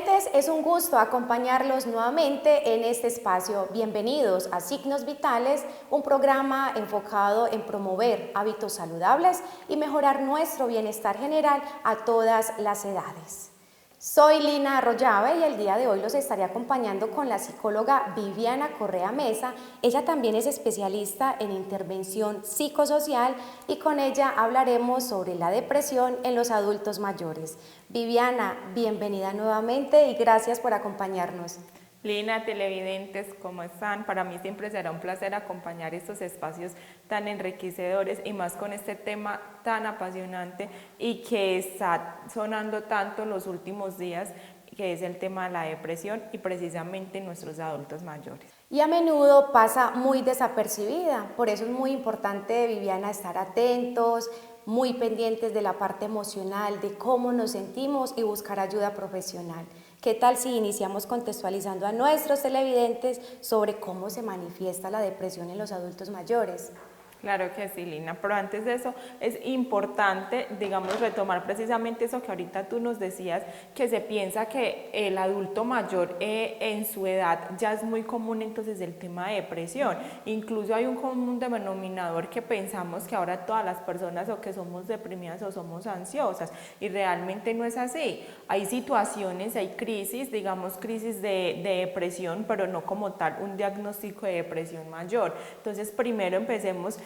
televidentes, es un gusto acompañarlos nuevamente en este espacio. Bienvenidos a Signos Vitales, un programa enfocado en promover hábitos saludables y mejorar nuestro bienestar general a todas las edades. Soy Lina Arroyave y el día de hoy los estaré acompañando con la psicóloga Viviana Correa Mesa. Ella también es especialista en intervención psicosocial y con ella hablaremos sobre la depresión en los adultos mayores. Viviana, bienvenida nuevamente y gracias por acompañarnos. Lina, televidentes, ¿cómo están? Para mí siempre será un placer acompañar estos espacios tan enriquecedores y más con este tema tan apasionante y que está sonando tanto los últimos días, que es el tema de la depresión y precisamente en nuestros adultos mayores. Y a menudo pasa muy desapercibida, por eso es muy importante, Viviana, estar atentos, muy pendientes de la parte emocional, de cómo nos sentimos y buscar ayuda profesional. ¿Qué tal si iniciamos contextualizando a nuestros televidentes sobre cómo se manifiesta la depresión en los adultos mayores? Claro que sí, Lina, pero antes de eso es importante, digamos, retomar precisamente eso que ahorita tú nos decías, que se piensa que el adulto mayor en su edad ya es muy común entonces el tema de depresión. Incluso hay un común denominador que pensamos que ahora todas las personas o que somos deprimidas o somos ansiosas y realmente no es así. Hay situaciones, hay crisis, digamos crisis de depresión, pero no como tal un diagnóstico de depresión mayor. Entonces primero empecemos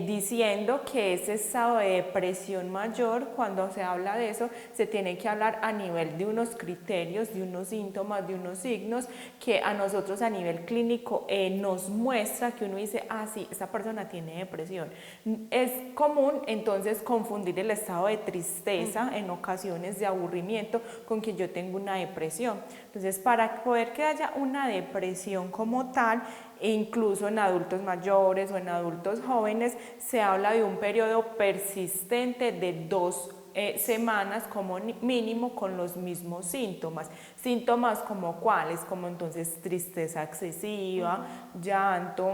diciendo que ese estado de depresión mayor, cuando se habla de eso, se tiene que hablar a nivel de unos criterios, de unos síntomas, de unos signos que a nosotros a nivel clínico nos muestra que uno dice, ah sí, esta persona tiene depresión. Es común entonces confundir el estado de tristeza, en ocasiones de aburrimiento, con que yo tengo una depresión. Entonces, para poder que haya una depresión como tal, e incluso en adultos mayores o en adultos jóvenes, se habla de un periodo persistente de 2 semanas como mínimo con los mismos síntomas. Síntomas como cuáles, como entonces tristeza excesiva, llanto,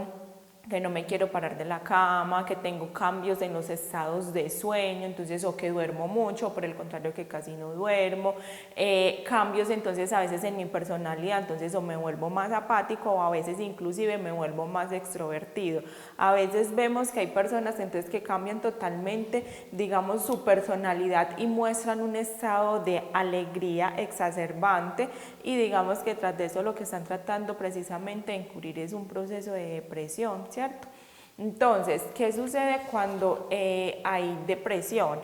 que no me quiero parar de la cama, que tengo cambios en los estados de sueño, entonces o que duermo mucho, o por el contrario que casi no duermo, cambios entonces a veces en mi personalidad, entonces o me vuelvo más apático o a veces inclusive me vuelvo más extrovertido. A veces vemos que hay personas entonces que cambian totalmente, digamos, su personalidad y muestran un estado de alegría exacerbante y digamos que tras de eso lo que están tratando precisamente de encubrir es un proceso de depresión, ¿cierto? Entonces, ¿qué sucede cuando hay depresión?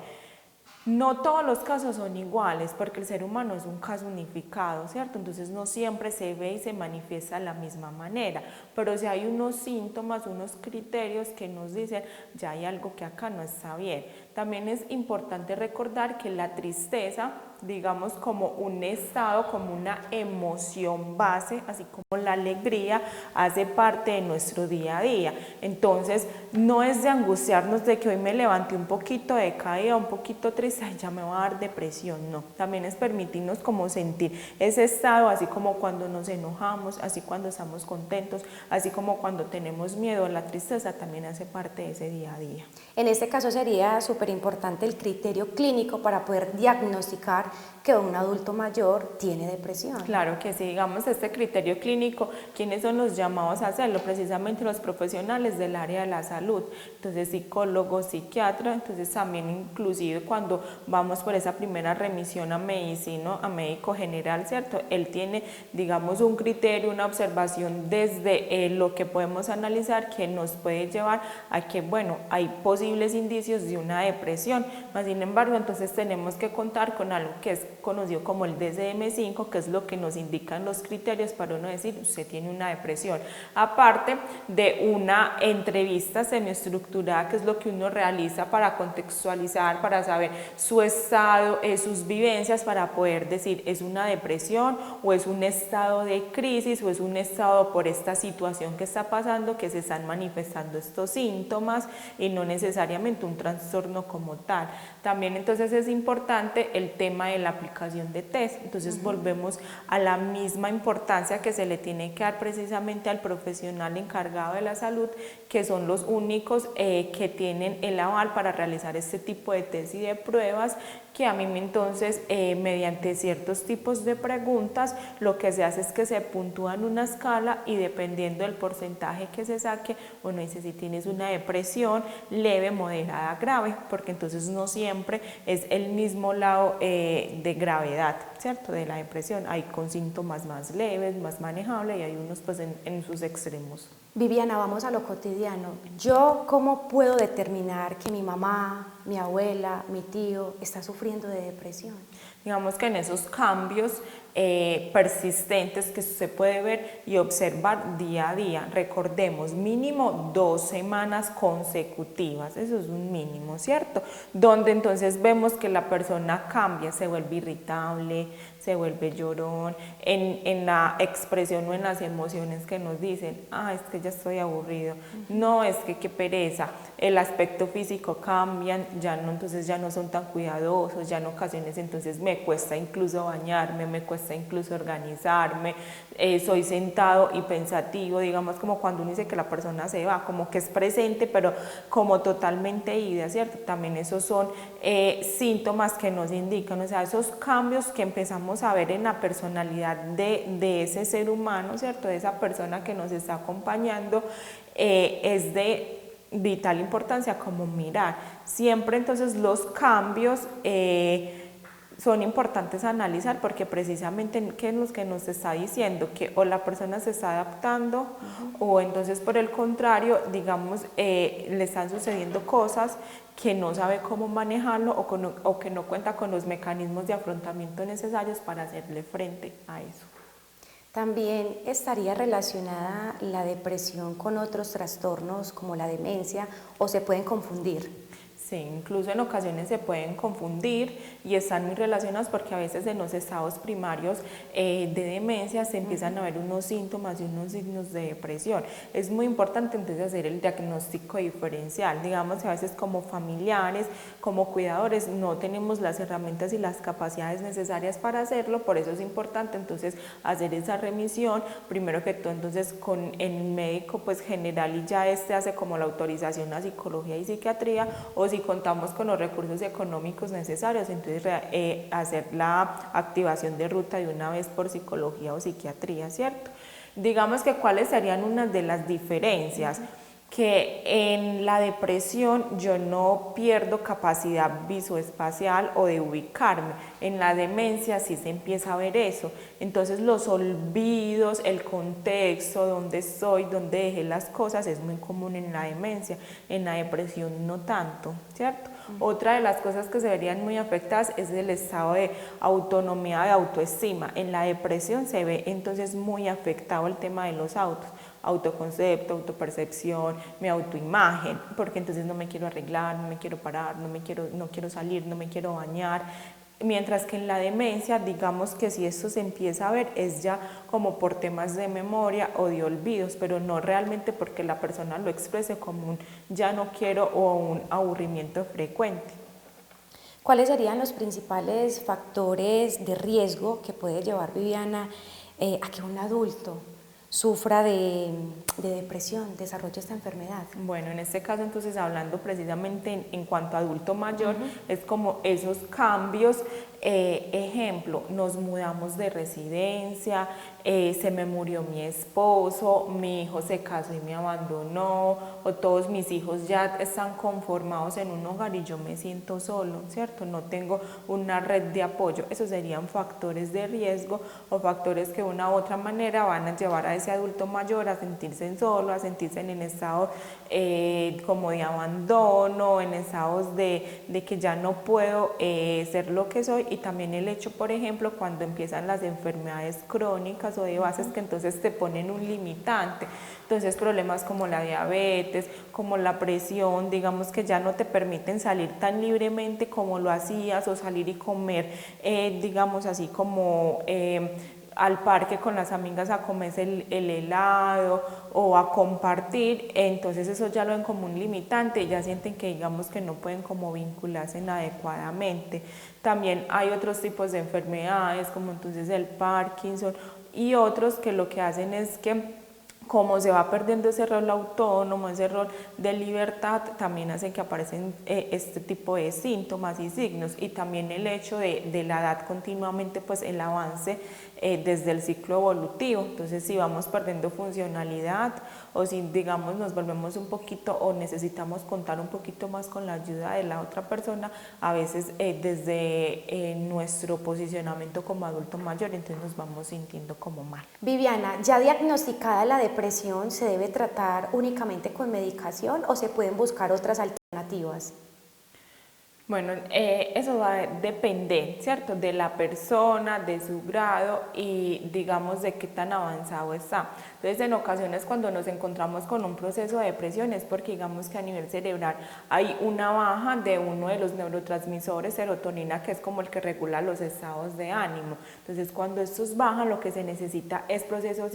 No todos los casos son iguales porque el ser humano es un caso unificado, ¿cierto? Entonces no siempre se ve y se manifiesta de la misma manera, pero si hay unos síntomas, unos criterios que nos dicen ya hay algo que acá no está bien. También es importante recordar que la tristeza, digamos como un estado, como una emoción base, así como la alegría, hace parte de nuestro día a día. Entonces, no es de angustiarnos de que hoy me levanté un poquito decaída, un poquito triste, ay, ya me va a dar depresión, no. También es permitirnos como sentir ese estado, así como cuando nos enojamos, así cuando estamos contentos, así como cuando tenemos miedo, la tristeza también hace parte de ese día a día. En este caso sería súper importante el criterio clínico para poder diagnosticar que un adulto mayor tiene depresión. Claro que sí, digamos este criterio clínico, ¿quiénes son los llamados a hacerlo? Precisamente los profesionales del área de la salud, entonces psicólogos, psiquiatras, entonces también inclusive cuando vamos por esa primera remisión a medicina, a médico general, ¿cierto? Él tiene, digamos, un criterio, una observación desde lo que podemos analizar que nos puede llevar a que, bueno, hay posibles indicios de una depresión, mas sin embargo, entonces tenemos que contar con algo que es conocido como el DSM-5, que es lo que nos indican los criterios para uno decir usted tiene una depresión, aparte de una entrevista semiestructurada, que es lo que uno realiza para contextualizar, para saber su estado, sus vivencias, para poder decir es una depresión o es un estado de crisis o es un estado por esta situación que está pasando que se están manifestando estos síntomas y no necesariamente un trastorno trastorno como tal. También entonces es importante el tema de la aplicación de test, entonces volvemos a la misma importancia que se le tiene que dar precisamente al profesional encargado de la salud, que son los únicos que tienen el aval para realizar este tipo de test y de pruebas, que a mí entonces mediante ciertos tipos de preguntas lo que se hace es que se puntúa en una escala y dependiendo del porcentaje que se saque, uno dice si tienes una depresión leve, moderada, grave, porque entonces no siempre es el mismo lado de gravedad, ¿cierto? De la depresión, hay con síntomas más leves, más manejables y hay unos pues en sus extremos. Viviana, vamos a lo cotidiano. ¿Yo cómo puedo determinar que mi mamá, mi abuela, mi tío está sufriendo de depresión? Digamos que en esos cambios persistentes que se puede ver y observar día a día, recordemos, mínimo 2 semanas consecutivas, eso es un mínimo, ¿cierto? Donde entonces vemos que la persona cambia, se vuelve irritable, se vuelve llorón, en la expresión o en las emociones que nos dicen, es que ya estoy aburrido, no, es que qué pereza, el aspecto físico cambian, entonces ya no son tan cuidadosos, ya en ocasiones entonces me cuesta incluso bañarme, me cuesta incluso organizarme, soy sentado y pensativo, digamos como cuando uno dice que la persona se va, como que es presente pero como totalmente ida, ¿cierto? También esos son síntomas que nos indican, o sea, esos cambios que empezamos a ver en la personalidad de ese ser humano, ¿cierto? De esa persona que nos está acompañando, es de vital importancia como mirar. Siempre entonces los cambios son importantes analizar porque precisamente ¿qué es lo que nos está diciendo? Que o la persona se está adaptando o entonces por el contrario, digamos, le están sucediendo cosas que no sabe cómo manejarlo o que no cuenta con los mecanismos de afrontamiento necesarios para hacerle frente a eso. También estaría relacionada la depresión con otros trastornos como la demencia o se pueden confundir. Sí, incluso en ocasiones se pueden confundir y están muy relacionados porque a veces en los estados primarios de demencia se empiezan a ver unos síntomas y unos signos de depresión. Es muy importante entonces hacer el diagnóstico diferencial. Digamos que a veces como familiares, como cuidadores, no tenemos las herramientas y las capacidades necesarias para hacerlo, por eso es importante entonces hacer esa remisión, primero que todo entonces con el médico pues general y ya hace como la autorización a psicología y psiquiatría, o si contamos con los recursos económicos necesarios, entonces hacer la activación de ruta de una vez por psicología o psiquiatría, ¿cierto? Digamos que cuáles serían unas de las diferencias. Que en la depresión yo no pierdo capacidad visoespacial o de ubicarme, en la demencia sí se empieza a ver eso, entonces los olvidos, el contexto, dónde estoy, dónde dejé las cosas es muy común en la demencia, en la depresión no tanto, ¿cierto? Otra de las cosas que se verían muy afectadas es el estado de autonomía, de autoestima, en la depresión se ve entonces muy afectado el tema de los autoconcepto, autopercepción, mi autoimagen, porque entonces no me quiero arreglar, no me quiero parar, no quiero salir, no me quiero bañar, mientras que en la demencia, digamos que si esto se empieza a ver es ya como por temas de memoria o de olvidos, pero no realmente porque la persona lo exprese como un ya no quiero o un aburrimiento frecuente. ¿Cuáles serían los principales factores de riesgo que puede llevar Viviana a que un adulto sufra de depresión, desarrolle esta enfermedad? Bueno, en este caso entonces hablando precisamente en cuanto a adulto mayor, es como esos cambios, ejemplo, nos mudamos de residencia, se me murió mi esposo, mi hijo se casó y me abandonó, o todos mis hijos ya están conformados en un hogar y yo me siento solo, ¿cierto? No tengo una red de apoyo. Esos serían factores de riesgo o factores que de una u otra manera van a llevar a ese adulto mayor a sentirse solo, a sentirse en estado como de abandono, en estados de que ya no puedo ser lo que soy, y también el hecho, por ejemplo, cuando empiezan las enfermedades crónicas o de bases que entonces te ponen un limitante, entonces problemas como la diabetes, como la presión, digamos que ya no te permiten salir tan libremente como lo hacías o salir y comer, digamos así como al parque con las amigas a comerse el helado o a compartir, entonces eso ya lo ven como un limitante y ya sienten que digamos que no pueden como vincularse adecuadamente. También hay otros tipos de enfermedades como entonces el Parkinson y otros que lo que hacen es que como se va perdiendo ese rol autónomo, ese rol de libertad, también hacen que aparecen este tipo de síntomas y signos, y también el hecho de la edad continuamente, pues el avance desde el ciclo evolutivo. Entonces si vamos perdiendo funcionalidad o si digamos nos volvemos un poquito o necesitamos contar un poquito más con la ayuda de la otra persona, a veces desde nuestro posicionamiento como adulto mayor, entonces nos vamos sintiendo como mal. Viviana, ya diagnosticada la depresión, ¿se debe tratar únicamente con medicación o se pueden buscar otras alternativas? Bueno, eso va a depender, ¿cierto?, de la persona, de su grado y digamos de qué tan avanzado está. Entonces, en ocasiones cuando nos encontramos con un proceso de depresión es porque digamos que a nivel cerebral hay una baja de uno de los neurotransmisores, serotonina, que es como el que regula los estados de ánimo. Entonces, cuando estos bajan, lo que se necesita es proceso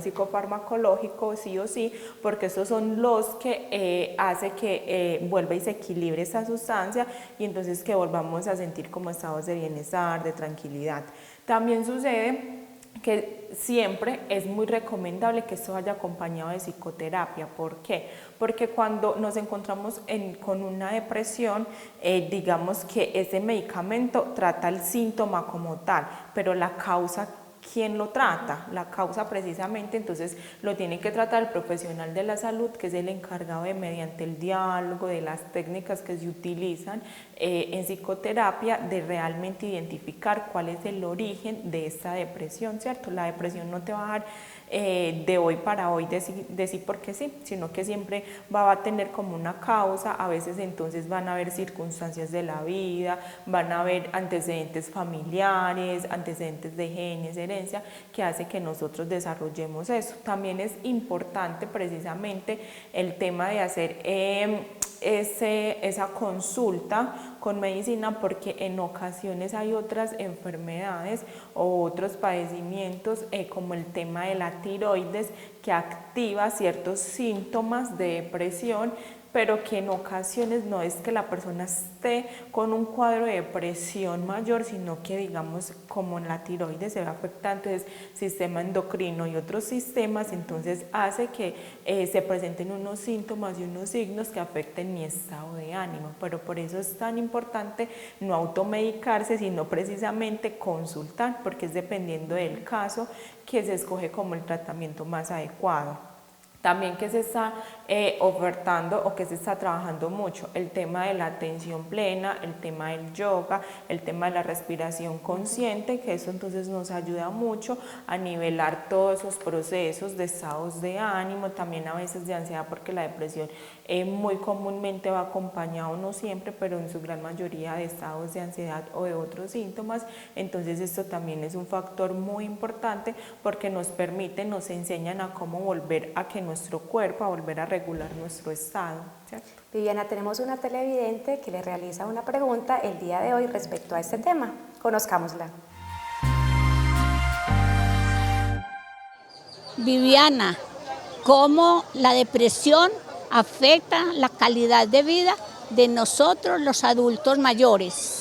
psicofarmacológico, sí o sí, porque estos son los que hace que vuelva y se equilibre esta sustancia y entonces que volvamos a sentir como estados de bienestar, de tranquilidad. También sucede que siempre es muy recomendable que esto vaya acompañado de psicoterapia. ¿Por qué? Porque cuando nos encontramos con una depresión, digamos que ese medicamento trata el síntoma como tal, pero la causa, ¿quién lo trata? La causa precisamente, entonces lo tiene que tratar el profesional de la salud, que es el encargado de, mediante el diálogo, de las técnicas que se utilizan en psicoterapia, de realmente identificar cuál es el origen de esta depresión, ¿cierto? La depresión no te va a dar de hoy para hoy decir porque sí, sino que siempre va a tener como una causa. A veces entonces van a haber circunstancias de la vida, van a haber antecedentes familiares, antecedentes de genes, herencia, que hace que nosotros desarrollemos eso. También es importante precisamente el tema de hacer esa consulta con medicina, porque en ocasiones hay otras enfermedades o otros padecimientos como el tema de la tiroides, que activa ciertos síntomas de depresión, pero que en ocasiones no es que la persona esté con un cuadro de depresión mayor, sino que digamos como en la tiroides se ve afectando el sistema endocrino y otros sistemas, entonces hace que se presenten unos síntomas y unos signos que afecten mi estado de ánimo. Pero por eso es tan importante no automedicarse, sino precisamente consultar, porque es dependiendo del caso que se escoge como el tratamiento más adecuado. También que se está ofertando o que se está trabajando mucho el tema de la atención plena, el tema del yoga, el tema de la respiración consciente, que eso entonces nos ayuda mucho a nivelar todos esos procesos de estados de ánimo, también a veces de ansiedad, porque la depresión muy comúnmente va acompañado, no siempre, pero en su gran mayoría, de estados de ansiedad o de otros síntomas. Entonces esto también es un factor muy importante, porque nos permite, nos enseñan a cómo volver a que nuestro cuerpo, a volver a regular nuestro estado, ¿cierto? Viviana, tenemos una televidente que le realiza una pregunta el día de hoy respecto a este tema. Conozcámosla. Viviana, ¿cómo la depresión afecta la calidad de vida de nosotros los adultos mayores?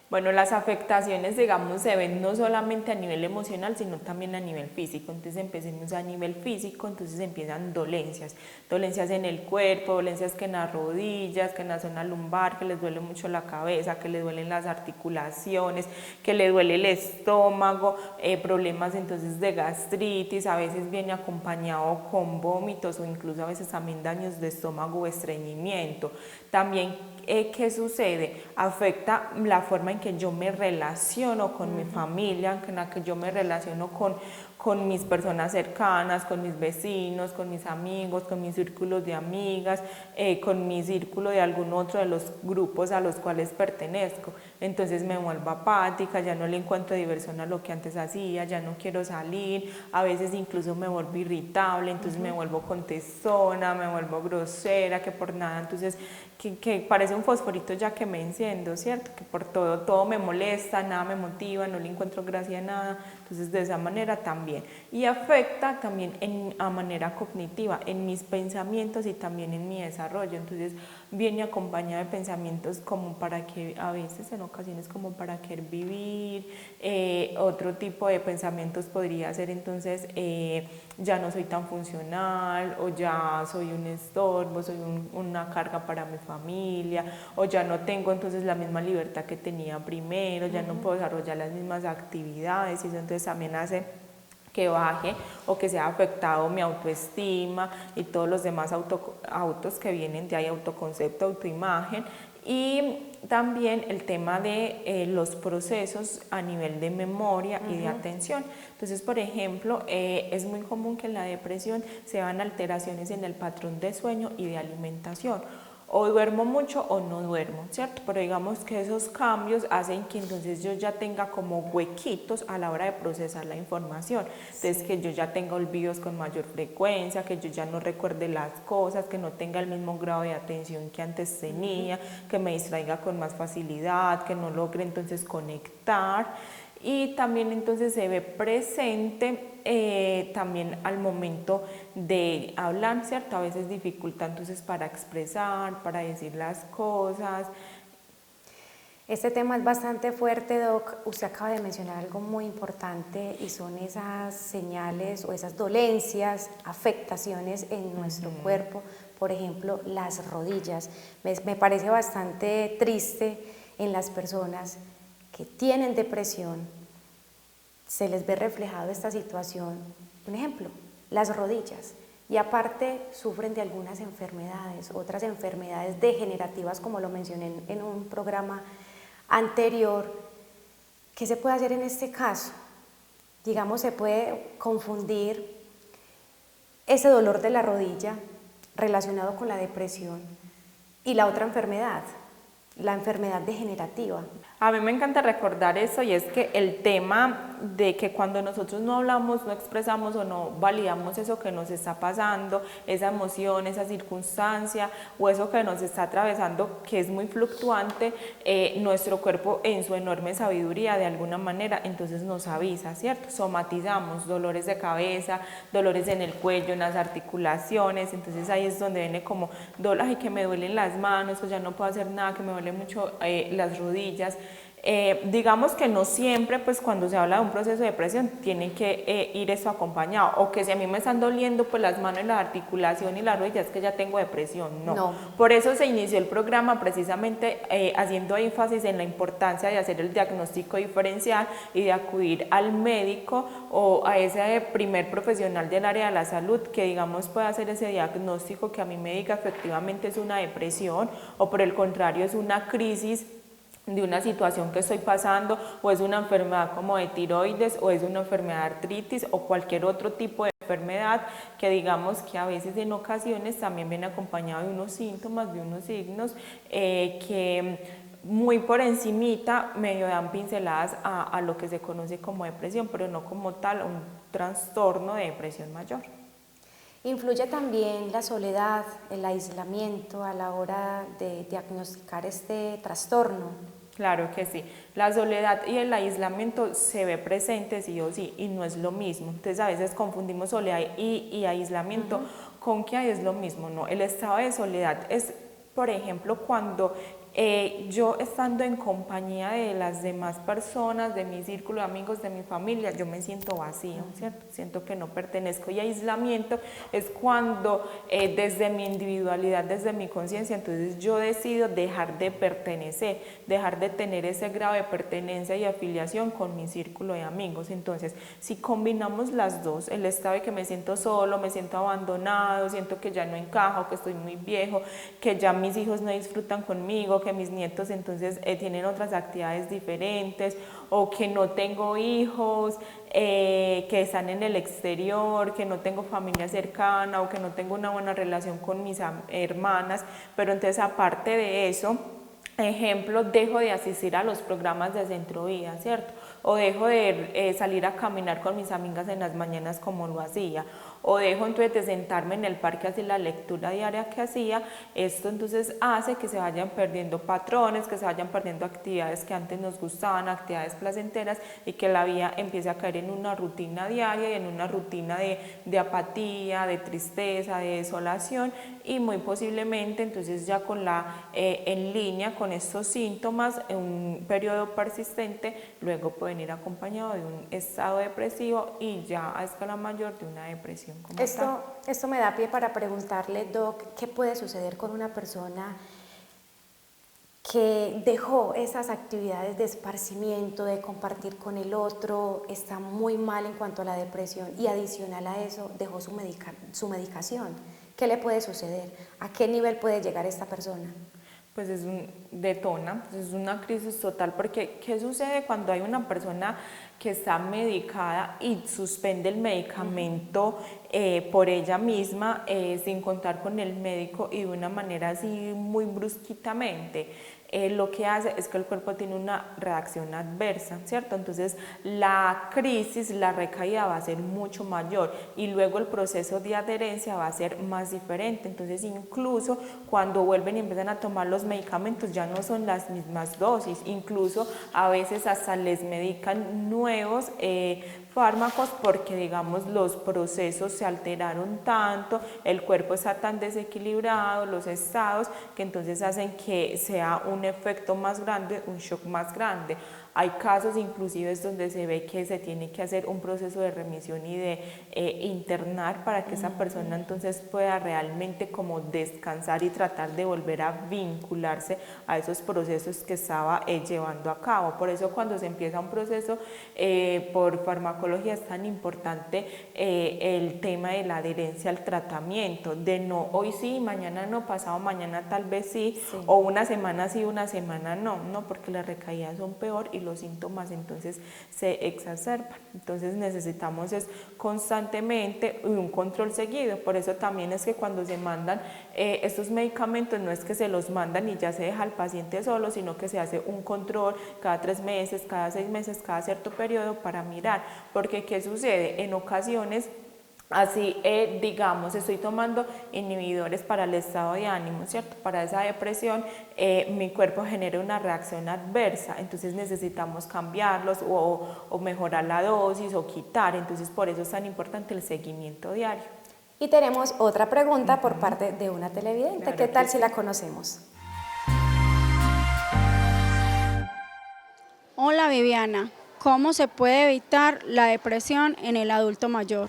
Bueno, las afectaciones, digamos, se ven no solamente a nivel emocional, sino también a nivel físico. Entonces empecemos a nivel físico, entonces empiezan dolencias en el cuerpo, dolencias que en las rodillas, que en la zona lumbar, que les duele mucho la cabeza, que les duelen las articulaciones, que le duele el estómago, problemas entonces de gastritis, a veces viene acompañado con vómitos o incluso a veces también daños de estómago o estreñimiento. También, ¿qué sucede? Afecta la forma en que yo me relaciono con mi familia, en la que yo me relaciono con con mis personas cercanas, con mis vecinos, con mis amigos, con mis círculos de amigas, con mi círculo de algún otro de los grupos a los cuales pertenezco. Entonces me vuelvo apática, ya no le encuentro diversión a lo que antes hacía, ya no quiero salir, a veces incluso me vuelvo irritable, entonces me vuelvo contestona, me vuelvo grosera, que por nada, entonces que parece un fosforito ya que me enciendo, ¿cierto? Que por todo me molesta, nada me motiva, no le encuentro gracia a nada, entonces de esa manera también. Y afecta también a manera cognitiva, en mis pensamientos y también en mi desarrollo, entonces viene acompañado de pensamientos como para que a veces en ocasiones como para querer vivir, otro tipo de pensamientos podría ser entonces ya no soy tan funcional o ya soy un estorbo, soy una carga para mi familia o ya no tengo entonces la misma libertad que tenía primero, ya no puedo desarrollar las mismas actividades y eso entonces también hace que baje o que sea afectado mi autoestima y todos los demás autos que vienen de ahí, autoconcepto, autoimagen, y también el tema de los procesos a nivel de memoria y de atención. Entonces, por ejemplo, es muy común que en la depresión se van alteraciones en el patrón de sueño y de alimentación. O duermo mucho o no duermo, ¿cierto? Pero digamos que esos cambios hacen que entonces yo ya tenga como huequitos a la hora de procesar la información. Entonces que yo ya tenga olvidos con mayor frecuencia, que yo ya no recuerde las cosas, que no tenga el mismo grado de atención que antes tenía, que me distraiga con más facilidad, que no logre entonces conectar. Y también entonces se ve presente también al momento de hablar, ¿cierto? A veces dificultad entonces para expresar, para decir las cosas. Este tema es bastante fuerte, Doc. Usted acaba de mencionar algo muy importante y son esas señales o esas dolencias, afectaciones en nuestro cuerpo, por ejemplo, las rodillas. Me parece bastante triste en las personas que tienen depresión, se les ve reflejado esta situación. Un ejemplo, las rodillas. Y aparte sufren de algunas enfermedades, otras enfermedades degenerativas, como lo mencioné en un programa anterior. ¿Qué se puede hacer en este caso? Digamos, se puede confundir ese dolor de la rodilla relacionado con la depresión y la otra enfermedad, la enfermedad degenerativa. A mí me encanta recordar eso y es que el tema de que cuando nosotros no hablamos, no expresamos o no validamos eso que nos está pasando, esa emoción, esa circunstancia o eso que nos está atravesando que es muy fluctuante, nuestro cuerpo en su enorme sabiduría de alguna manera entonces nos avisa, ¿cierto? Somatizamos dolores de cabeza, dolores en el cuello, en las articulaciones, entonces ahí es donde viene como, ay, que me duelen las manos, pues ya no puedo hacer nada, que me duelen mucho las rodillas. Digamos que no siempre, pues cuando se habla de un proceso de depresión, tiene que ir eso acompañado, o que si a mí me están doliendo pues las manos y la articulación y la rodilla es que ya tengo depresión, no. Por eso se inició el programa precisamente haciendo énfasis en la importancia de hacer el diagnóstico diferencial y de acudir al médico o a ese primer profesional del área de la salud que digamos pueda hacer ese diagnóstico que a mí me diga efectivamente es una depresión o por el contrario es una crisis de una situación que estoy pasando o es una enfermedad como de tiroides o es una enfermedad de artritis o cualquier otro tipo de enfermedad que digamos que a veces en ocasiones también viene acompañado de unos síntomas, de unos signos que muy por encimita medio dan pinceladas a lo que se conoce como depresión, pero no como tal un trastorno de depresión mayor. ¿Influye también la soledad, el aislamiento a la hora de diagnosticar este trastorno? Claro que sí, la soledad y el aislamiento se ve presente sí o sí y no es lo mismo, entonces a veces confundimos soledad y aislamiento con que es lo mismo, no, el estado de soledad es, por ejemplo, cuando yo estando en compañía de las demás personas, de mi círculo de amigos, de mi familia, yo me siento vacío, ¿cierto? Siento que no pertenezco y aislamiento es cuando desde mi individualidad, desde mi conciencia, entonces yo decido dejar de pertenecer, dejar de tener ese grado de pertenencia y afiliación con mi círculo de amigos. Entonces, si combinamos las dos, el estado de que me siento solo, me siento abandonado, siento que ya no encajo, que estoy muy viejo, que ya mis hijos no disfrutan conmigo, que mis nietos entonces tienen otras actividades diferentes, o que no tengo hijos, que están en el exterior, que no tengo familia cercana o que no tengo una buena relación con mis hermanas, pero entonces aparte de eso, ejemplo, dejo de asistir a los programas de Centro Vida, ¿cierto? O dejo de salir a caminar con mis amigas en las mañanas como lo hacía, o dejo entonces de sentarme en el parque a hacer la lectura diaria que hacía. Esto entonces hace que se vayan perdiendo patrones, que se vayan perdiendo actividades que antes nos gustaban, actividades placenteras, y que la vida empiece a caer en una rutina diaria y en una rutina de apatía, de tristeza, de desolación, y muy posiblemente entonces ya con en línea con estos síntomas en un periodo persistente, luego pueden ir acompañados de un estado depresivo y ya a escala mayor de una depresión como tal. Esto me da pie para preguntarle, Doc, ¿qué puede suceder con una persona que dejó esas actividades de esparcimiento, de compartir con el otro, está muy mal en cuanto a la depresión y adicional a eso dejó su medicación? ¿Qué le puede suceder? ¿A qué nivel puede llegar esta persona? Pues detona, es una crisis total, porque ¿qué sucede cuando hay una persona que está medicada y suspende el medicamento por ella misma, sin contar con el médico y de una manera así muy brusquitamente? Lo que hace es que el cuerpo tiene una reacción adversa, ¿cierto? Entonces la crisis, la recaída va a ser mucho mayor y luego el proceso de adherencia va a ser más diferente. Entonces incluso cuando vuelven y empiezan a tomar los medicamentos ya no son las mismas dosis, incluso a veces hasta les medican nuevos fármacos porque digamos los procesos se alteraron tanto, el cuerpo está tan desequilibrado, los estados, que entonces hacen que sea un efecto más grande, un shock más grande. Hay casos inclusive donde se ve que se tiene que hacer un proceso de remisión y de internar para que esa persona entonces pueda realmente como descansar y tratar de volver a vincularse a esos procesos que estaba llevando a cabo. Por eso cuando se empieza un proceso por farmacología es tan importante el tema de la adherencia al tratamiento, de no hoy sí, mañana no, pasado mañana tal vez sí, o una semana sí, una semana no, porque las recaídas son peor y los síntomas entonces se exacerban. Entonces necesitamos constantemente un control seguido. Por eso también es que cuando se mandan estos medicamentos no es que se los mandan y ya se deja al paciente solo, sino que se hace un control cada 3 meses, cada 6 meses, cada cierto periodo para mirar, porque ¿qué sucede? En ocasiones así, digamos, estoy tomando inhibidores para el estado de ánimo, ¿cierto? Para esa depresión, mi cuerpo genera una reacción adversa, entonces necesitamos cambiarlos o mejorar la dosis o quitar, entonces por eso es tan importante el seguimiento diario. Y tenemos otra pregunta por parte de una televidente. Claro, ¿Qué tal si la conocemos? Hola Viviana, ¿cómo se puede evitar la depresión en el adulto mayor?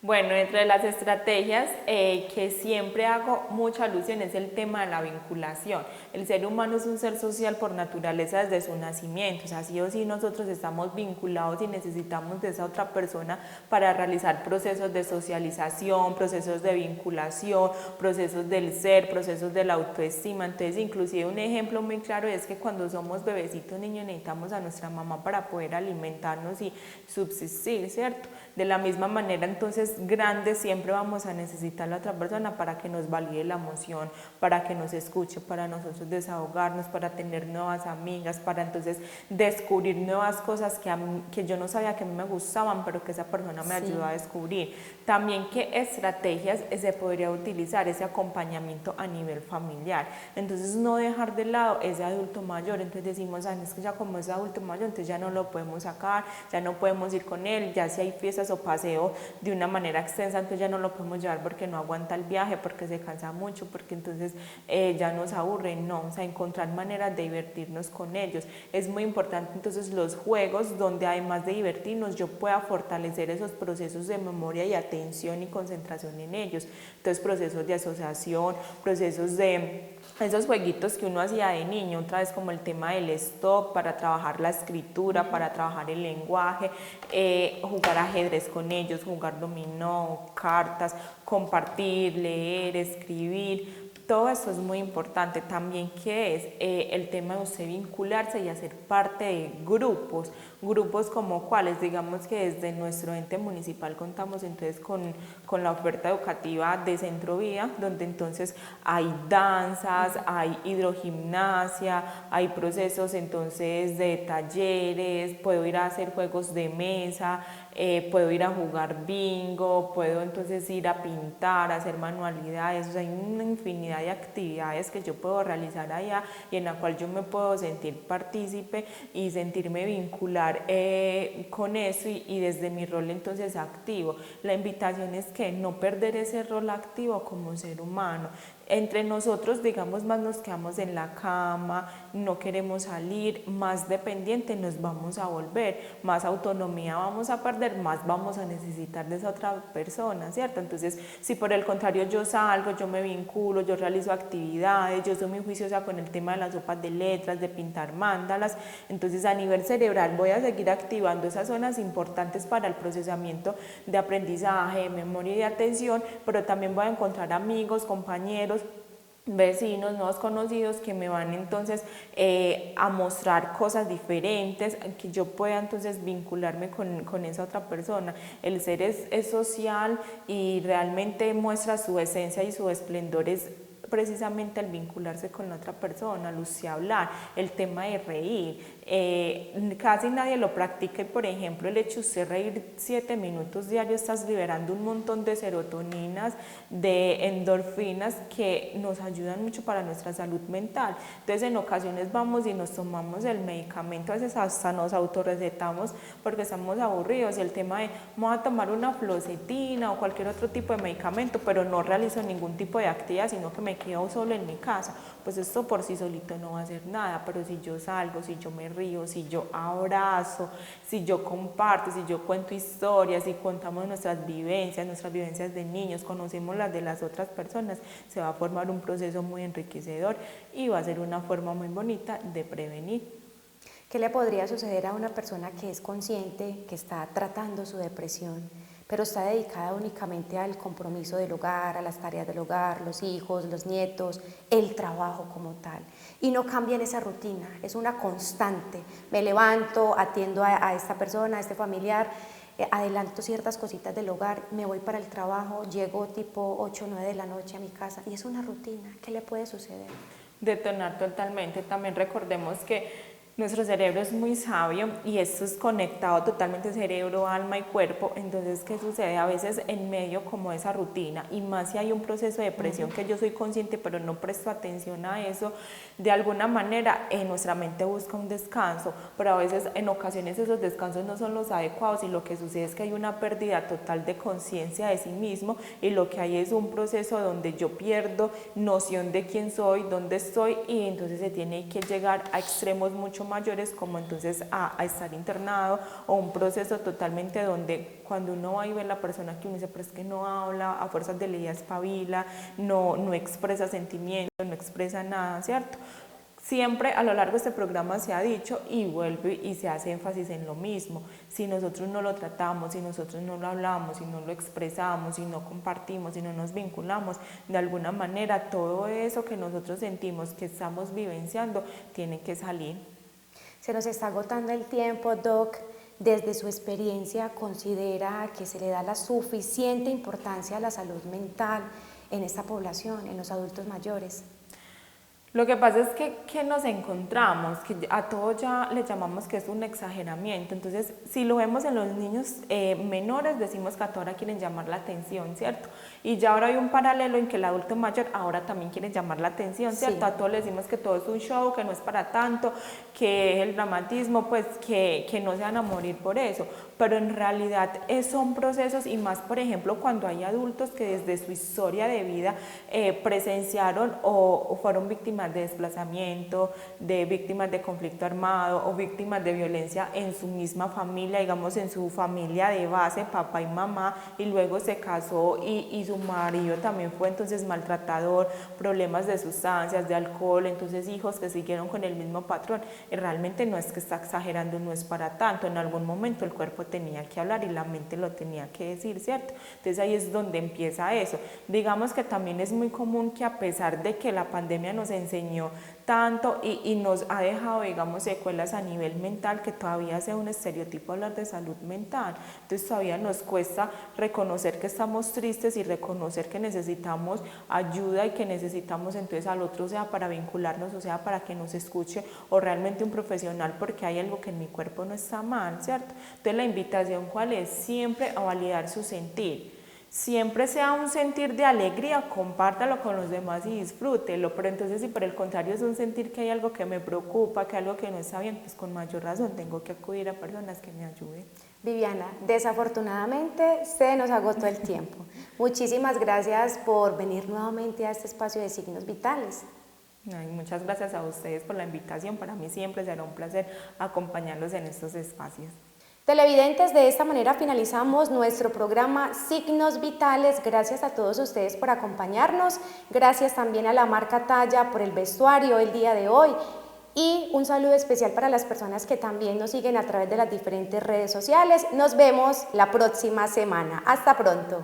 Bueno, entre las estrategias que siempre hago mucha alusión es el tema de la vinculación. El ser humano es un ser social por naturaleza desde su nacimiento, o sea, sí o sí nosotros estamos vinculados y necesitamos de esa otra persona para realizar procesos de socialización, procesos de vinculación, procesos del ser, procesos de la autoestima. Entonces, inclusive un ejemplo muy claro es que cuando somos bebecitos, niños, necesitamos a nuestra mamá para poder alimentarnos y subsistir, ¿cierto? De la misma manera, entonces, grandes siempre vamos a necesitar a la otra persona para que nos valide la emoción, para que nos escuche, para nosotros desahogarnos, para tener nuevas amigas, para entonces descubrir nuevas cosas que yo no sabía que a mí me gustaban, pero que esa persona me ayudó a descubrir. También qué estrategias se podría utilizar ese acompañamiento a nivel familiar. Entonces no dejar de lado ese adulto mayor, entonces decimos, es que ya como es adulto mayor, entonces ya no lo podemos sacar, ya no podemos ir con él, ya si hay fiestas o paseo de una manera extensa, entonces ya no lo podemos llevar porque no aguanta el viaje, porque se cansa mucho, porque entonces ya nos aburre. No, o sea, encontrar maneras de divertirnos con ellos. Es muy importante entonces los juegos donde además de divertirnos yo pueda fortalecer esos procesos de memoria y atención y concentración en ellos. Entonces procesos de asociación, procesos de esos jueguitos que uno hacía de niño, otra vez como el tema del stop, para trabajar la escritura, para trabajar el lenguaje, jugar ajedrez con ellos, jugar dominó, cartas, compartir, leer, escribir. Todo eso es muy importante también, que es el tema de usted vincularse y hacer parte de grupos como cuáles, digamos que desde nuestro ente municipal contamos entonces con la oferta educativa de Centro Vía, donde entonces hay danzas, hay hidrogimnasia, hay procesos entonces de talleres, puedo ir a hacer juegos de mesa, puedo ir a jugar bingo, puedo entonces ir a pintar, a hacer manualidades, o sea, hay una infinidad de actividades que yo puedo realizar allá y en la cual yo me puedo sentir partícipe y sentirme vincular con eso y desde mi rol entonces activo. La invitación es que no perder ese rol activo como ser humano. Entre nosotros, digamos, más nos quedamos en la cama, no queremos salir, más dependiente nos vamos a volver, más autonomía vamos a perder, más vamos a necesitar de esa otra persona, ¿cierto? Entonces, si por el contrario yo salgo, yo me vinculo, yo realizo actividades, yo soy muy juiciosa con el tema de las sopas de letras, de pintar mandalas, entonces a nivel cerebral voy a seguir activando esas zonas importantes para el procesamiento de aprendizaje, de memoria y de atención, pero también voy a encontrar amigos, compañeros, vecinos, nuevos conocidos que me van entonces a mostrar cosas diferentes, que yo pueda entonces vincularme con esa otra persona. El ser es social y realmente muestra su esencia y su esplendor es precisamente al vincularse con la otra persona, al usted hablar, el tema de reír. Casi nadie lo practica y por ejemplo el hecho de usted reír 7 minutos diarios, estás liberando un montón de serotoninas, de endorfinas que nos ayudan mucho para nuestra salud mental. Entonces en ocasiones vamos y nos tomamos el medicamento, a veces hasta nos autorrecetamos porque estamos aburridos y el tema de voy a tomar una fluoxetina o cualquier otro tipo de medicamento, pero no realizo ningún tipo de actividad, sino que me quedo solo en mi casa. Pues esto por sí solito no va a hacer nada, pero si yo salgo, si yo me río, si yo abrazo, si yo comparto, si yo cuento historias, si contamos nuestras vivencias de niños, conocemos las de las otras personas, se va a formar un proceso muy enriquecedor y va a ser una forma muy bonita de prevenir. ¿Qué le podría suceder a una persona que es consciente, que está tratando su depresión, pero está dedicada únicamente al compromiso del hogar, a las tareas del hogar, los hijos, los nietos, el trabajo como tal, y no cambia en esa rutina? Es una constante, me levanto, atiendo a esta persona, a este familiar, adelanto ciertas cositas del hogar, me voy para el trabajo, llego tipo 8 o 9 de la noche a mi casa y es una rutina. ¿Qué le puede suceder? Detonar totalmente. También recordemos que nuestro cerebro es muy sabio y esto es conectado totalmente cerebro, alma y cuerpo. Entonces, ¿qué sucede? A veces en medio como esa rutina, y más si hay un proceso de depresión que yo soy consciente pero no presto atención a eso, de alguna manera nuestra mente busca un descanso, pero a veces en ocasiones esos descansos no son los adecuados y lo que sucede es que hay una pérdida total de conciencia de sí mismo y lo que hay es un proceso donde yo pierdo noción de quién soy, dónde estoy, y entonces se tiene que llegar a extremos mucho mayores, como entonces a estar internado, o un proceso totalmente donde cuando uno va y ve a la persona que uno dice, pero es que no habla, a fuerzas de leía espabila, no expresa sentimientos, no expresa nada, ¿cierto? Siempre a lo largo de este programa se ha dicho y vuelve y se hace énfasis en lo mismo. Si nosotros no lo tratamos, si nosotros no lo hablamos, si no lo expresamos, si no compartimos, si no nos vinculamos, de alguna manera todo eso que nosotros sentimos que estamos vivenciando tiene que salir. Se nos está agotando el tiempo, Doc. Desde su experiencia, ¿considera que se le da la suficiente importancia a la salud mental en esta población, en los adultos mayores? Lo que pasa es que nos encontramos, que a todo ya le llamamos que es un exageramiento. Entonces, si lo vemos en los niños menores, decimos que a toda hora quieren llamar la atención, ¿cierto? Y ya ahora hay un paralelo en que el adulto mayor ahora también quiere llamar la atención, ¿cierto? Sí. A todos le decimos que todo es un show, que no es para tanto, que el dramatismo, pues que no se van a morir por eso. Pero en realidad son procesos, y más, por ejemplo, cuando hay adultos que desde su historia de vida presenciaron o fueron víctimas víctimas de desplazamiento, de víctimas de conflicto armado o víctimas de violencia en su misma familia, digamos en su familia de base, papá y mamá, y luego se casó y su marido también fue entonces maltratador, problemas de sustancias, de alcohol, entonces hijos que siguieron con el mismo patrón. Y realmente no es que está exagerando, no es para tanto, en algún momento el cuerpo tenía que hablar y la mente lo tenía que decir, ¿cierto? Entonces ahí es donde empieza eso. Digamos que también es muy común que a pesar de que la pandemia nos enseñó tanto y nos ha dejado, digamos, secuelas a nivel mental, que todavía sea un estereotipo hablar de salud mental. Entonces todavía nos cuesta reconocer que estamos tristes y reconocer que necesitamos ayuda y que necesitamos entonces al otro, sea para vincularnos o sea para que nos escuche o realmente un profesional, porque hay algo que en mi cuerpo no está mal, ¿cierto? Entonces la invitación, ¿cuál es? Siempre a validar su sentir. Siempre sea un sentir de alegría, compártalo con los demás y disfrútelo, pero entonces si por el contrario es un sentir que hay algo que me preocupa, que hay algo que no está bien, pues con mayor razón tengo que acudir a personas que me ayuden. Viviana, desafortunadamente se nos agotó el tiempo. Muchísimas gracias por venir nuevamente a este espacio de Signos Vitales. Ay, muchas gracias a ustedes por la invitación, para mí siempre será un placer acompañarlos en estos espacios. Televidentes, de esta manera finalizamos nuestro programa Signos Vitales. Gracias a todos ustedes por acompañarnos, gracias también a la marca Talla por el vestuario el día de hoy y un saludo especial para las personas que también nos siguen a través de las diferentes redes sociales. Nos vemos la próxima semana. Hasta pronto.